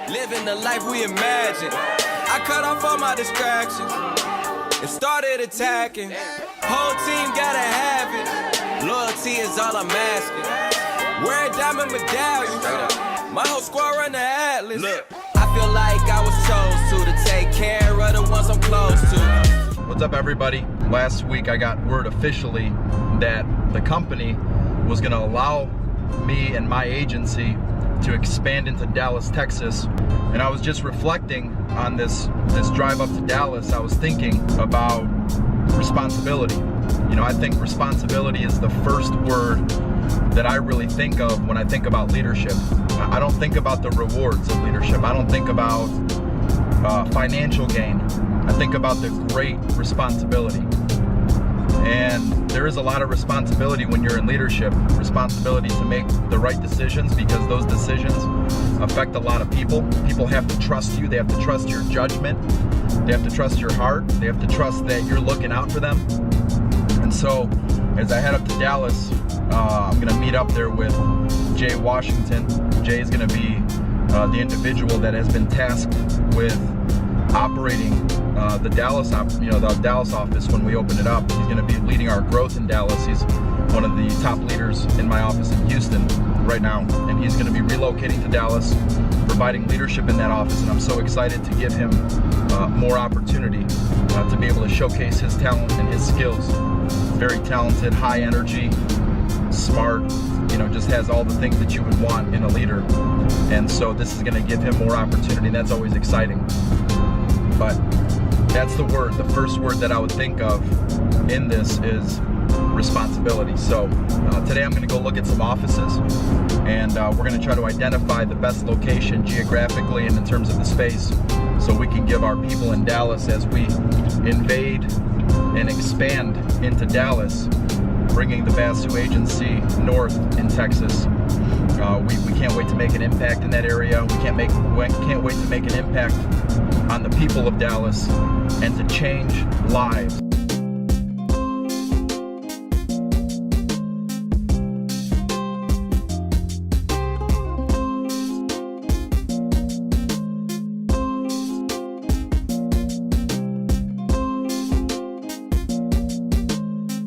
living the life we imagine. I cut off all my distractions and started attacking. Whole team gotta have it. Loyalty is all I'm asking. Wear a diamond medallion. My whole squad run the Atlas. Look, I feel like I was chose to take care of the ones I'm close to. What's up, everybody? Last week I got word officially that the company was going to allow me and my agency to expand into Dallas, Texas. And I was just reflecting on this drive up to Dallas. I was thinking about responsibility. You know, I think responsibility is the first word that I really think of when I think about leadership. I don't think about the rewards of leadership. I don't think about financial gain. I think about the great responsibility. And there is a lot of responsibility when you're in leadership. Responsibility to make the right decisions, because those decisions affect a lot of people. People have to trust you. They have to trust your judgment. They have to trust your heart. They have to trust that you're looking out for them. And so as I head up to Dallas, I'm going to meet up there with Jay Washington. Jay is going to be the individual that has been tasked with operating the Dallas office when we open it up. He's going to be leading our growth in Dallas. He's one of the top leaders in my office in Houston right now, and he's going to be relocating to Dallas, providing leadership in that office. And I'm so excited to give him more opportunity to be able to showcase his talent and his skills. Very talented, high energy, smart, you know, just has all the things that you would want in a leader. And so this is going to give him more opportunity, and that's always exciting. But that's the word, the first word that I would think of in this is responsibility. So today I'm going to go look at some offices, and we're going to try to identify the best location geographically and in terms of the space, so we can give our people in Dallas, as we invade and expand into Dallas, bringing the Vasu agency north in Texas. We can't wait to make an impact in that area. We can't wait to make an impact on the people of Dallas and to change lives.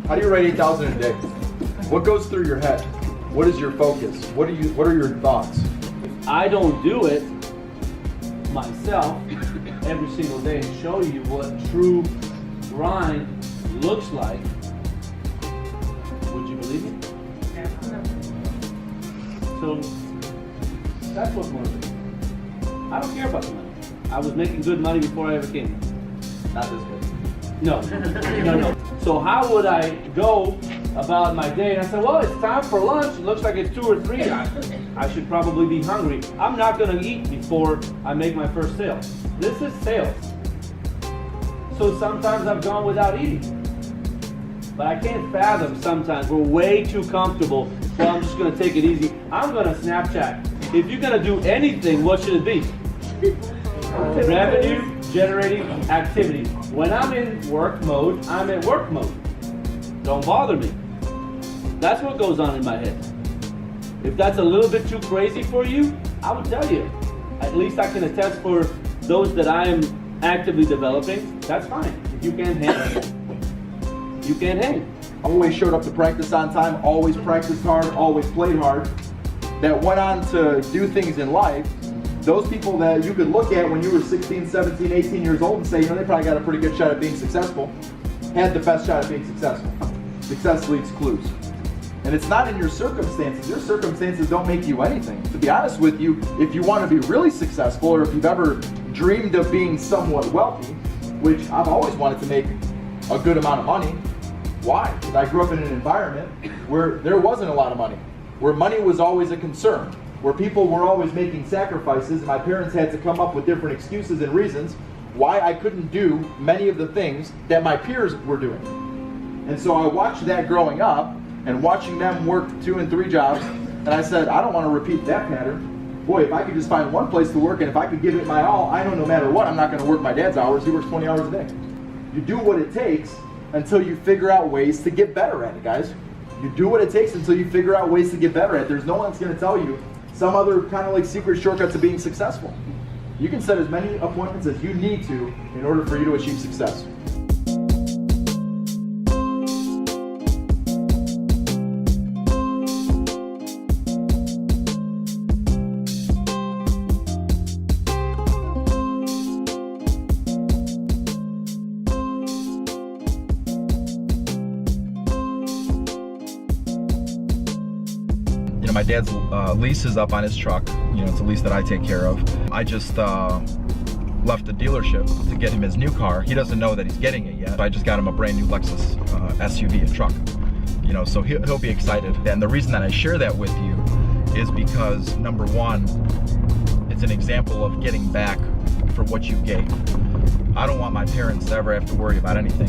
How do you rate 8,000 a day? What goes through your head? What is your focus? What are your thoughts? If I don't do it myself every single day and show you what true grind looks like, would you believe me? So that's what motivates me. I don't care about the money. I was making good money before I ever came here. Not this good. No. So how would I go about my day? And I said, well, it's time for lunch. It looks like it's 2 or 3. I should probably be hungry. I'm not going to eat before I make my first sale. This is sales. So sometimes I've gone without eating. But I can't fathom sometimes. We're way too comfortable. Well, I'm just going to take it easy. I'm going to Snapchat. If you're going to do anything, what should it be? Revenue generating activity. When I'm in work mode, I'm in work mode. Don't bother me. That's what goes on in my head. If that's a little bit too crazy for you, I would tell you. At least I can attest for those that I am actively developing. That's fine. If you can't hang, you can't hang. Always showed up to practice on time, always practiced hard, always played hard. That went on to do things in life. Those people that you could look at when you were 16, 17, 18 years old and say, you know, they probably got a pretty good shot at being successful, had the best shot at being successful. Success leaves clues. And it's not in your circumstances. Your circumstances don't make you anything. To be honest with you, if you want to be really successful, or if you've ever dreamed of being somewhat wealthy, which I've always wanted to make a good amount of money. Why? Because I grew up in an environment where there wasn't a lot of money, where money was always a concern, where people were always making sacrifices, and my parents had to come up with different excuses and reasons why I couldn't do many of the things that my peers were doing. And so I watched that growing up, and watching them work 2 and 3 jobs, and I said, I don't want to repeat that pattern. Boy, if I could just find one place to work, and if I could give it my all, I know no matter what, I'm not going to work my dad's hours. He works 20 hours a day. You do what it takes until you figure out ways to get better at it, guys. You do what it takes until you figure out ways to get better at it. There's no one that's going to tell you some other kind of like secret shortcut to being successful. You can set as many appointments as you need to in order for you to achieve success. My dad's lease is up on his truck. It's a lease that I take care of. I just left the dealership to get him his new car. He doesn't know that he's getting it yet. I just got him a brand new Lexus SUV, a truck. So he'll be excited. And the reason that I share that with you is because, number one, it's an example of getting back for what you gave. I don't want my parents to ever have to worry about anything.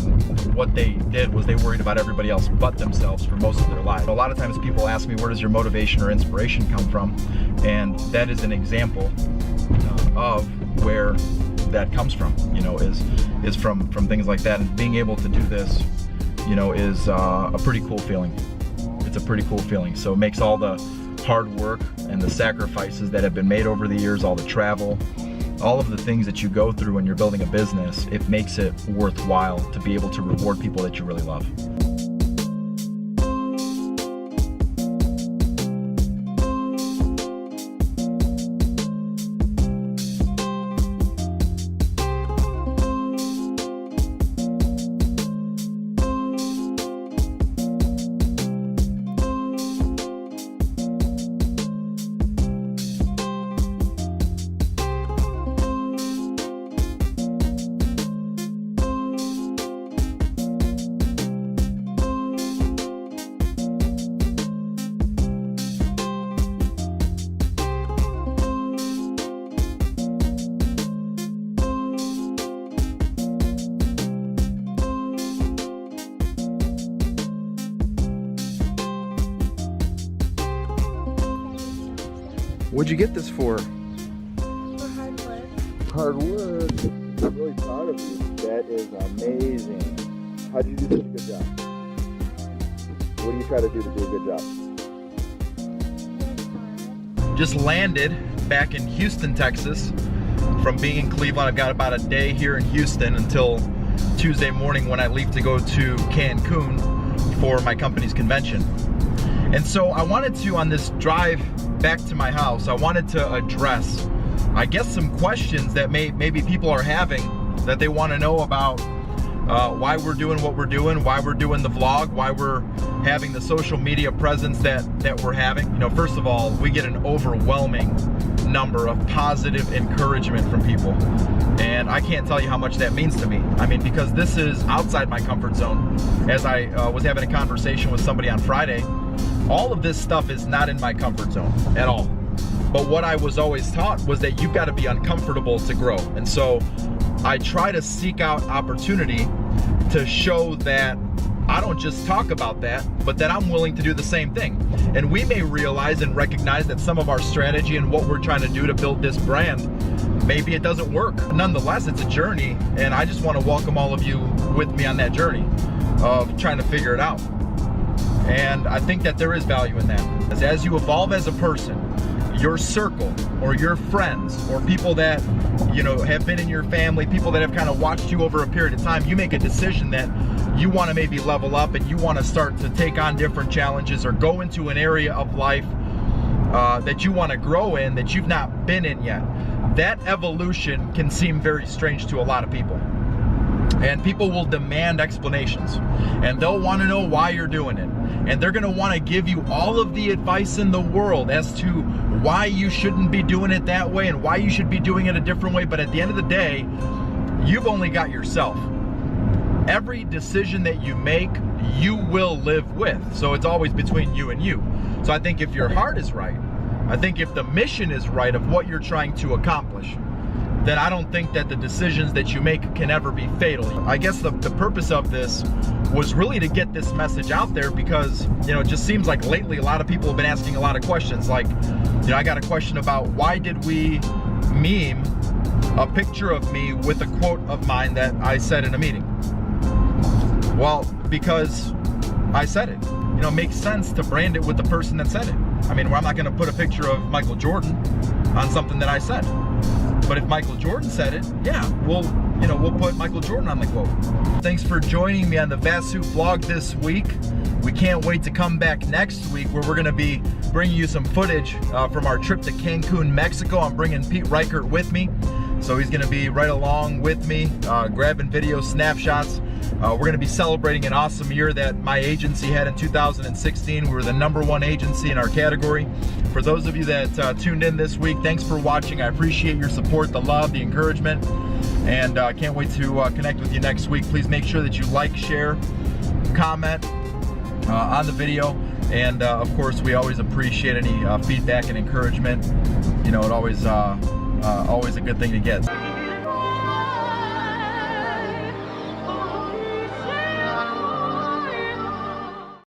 What they did was they worried about everybody else but themselves for most of their life. A lot of times people ask me, where does your motivation or inspiration come from? And that is an example of where that comes from, is from things like that. And being able to do this, is a pretty cool feeling. It's a pretty cool feeling. So it makes all the hard work and the sacrifices that have been made over the years, all the travel, all of the things that you go through when you're building a business, it makes it worthwhile to be able to reward people that you really love. What'd you get this for? For hard work. Hard work. I'm really proud of you. That is amazing. How did you do such a good job? What do you try to do a good job? Just landed back in Houston, Texas. From being in Cleveland, I've got about a day here in Houston until Tuesday morning when I leave to go to Cancun for my company's convention. And so I wanted to, on this drive back to my house, I wanted to address, I guess, some questions that maybe people are having, that they want to know about why we're doing what we're doing, why we're doing the vlog, why we're having the social media presence that we're having. First of all, we get an overwhelming number of positive encouragement from people. And I can't tell you how much that means to me. I mean, because this is outside my comfort zone. As I was having a conversation with somebody on Friday, all of this stuff is not in my comfort zone at all. But what I was always taught was that you've got to be uncomfortable to grow. And so I try to seek out opportunity to show that I don't just talk about that, but that I'm willing to do the same thing. And we may realize and recognize that some of our strategy and what we're trying to do to build this brand, maybe it doesn't work. Nonetheless, it's a journey, and I just want to welcome all of you with me on that journey of trying to figure it out. And I think that there is value in that. As you evolve as a person, your circle or your friends or people that have been in your family, people that have kind of watched you over a period of time, you make a decision that you want to maybe level up and you want to start to take on different challenges or go into an area of life that you want to grow in that you've not been in yet. That evolution can seem very strange to a lot of people. And people will demand explanations, and they'll want to know why you're doing it. And they're going to want to give you all of the advice in the world as to why you shouldn't be doing it that way and why you should be doing it a different way. But at the end of the day, you've only got yourself. Every decision that you make, you will live with. So it's always between you and you. So I think if your heart is right, I think if the mission is right of what you're trying to accomplish, then I don't think that the decisions that you make can ever be fatal. I guess the purpose of this was really to get this message out there because, it just seems like lately a lot of people have been asking a lot of questions. Like, I got a question about why did we meme a picture of me with a quote of mine that I said in a meeting? Well, because I said it. It makes sense to brand it with the person that said it. I mean, I'm not going to put a picture of Michael Jordan on something that I said. But if Michael Jordan said it, yeah, we'll put Michael Jordan on the quote. Thanks for joining me on the Vasu vlog this week. We can't wait to come back next week where we're gonna be bringing you some footage from our trip to Cancun, Mexico. I'm bringing Pete Reichert with me. So he's gonna be right along with me, grabbing video snapshots. We're gonna be celebrating an awesome year that my agency had in 2016. We were the #1 agency in our category. For those of you that tuned in this week, thanks for watching. I appreciate your support, the love, the encouragement, and can't wait to connect with you next week. Please make sure that you like, share, comment on the video, and of course we always appreciate any feedback and encouragement. You know, it always a good thing to get.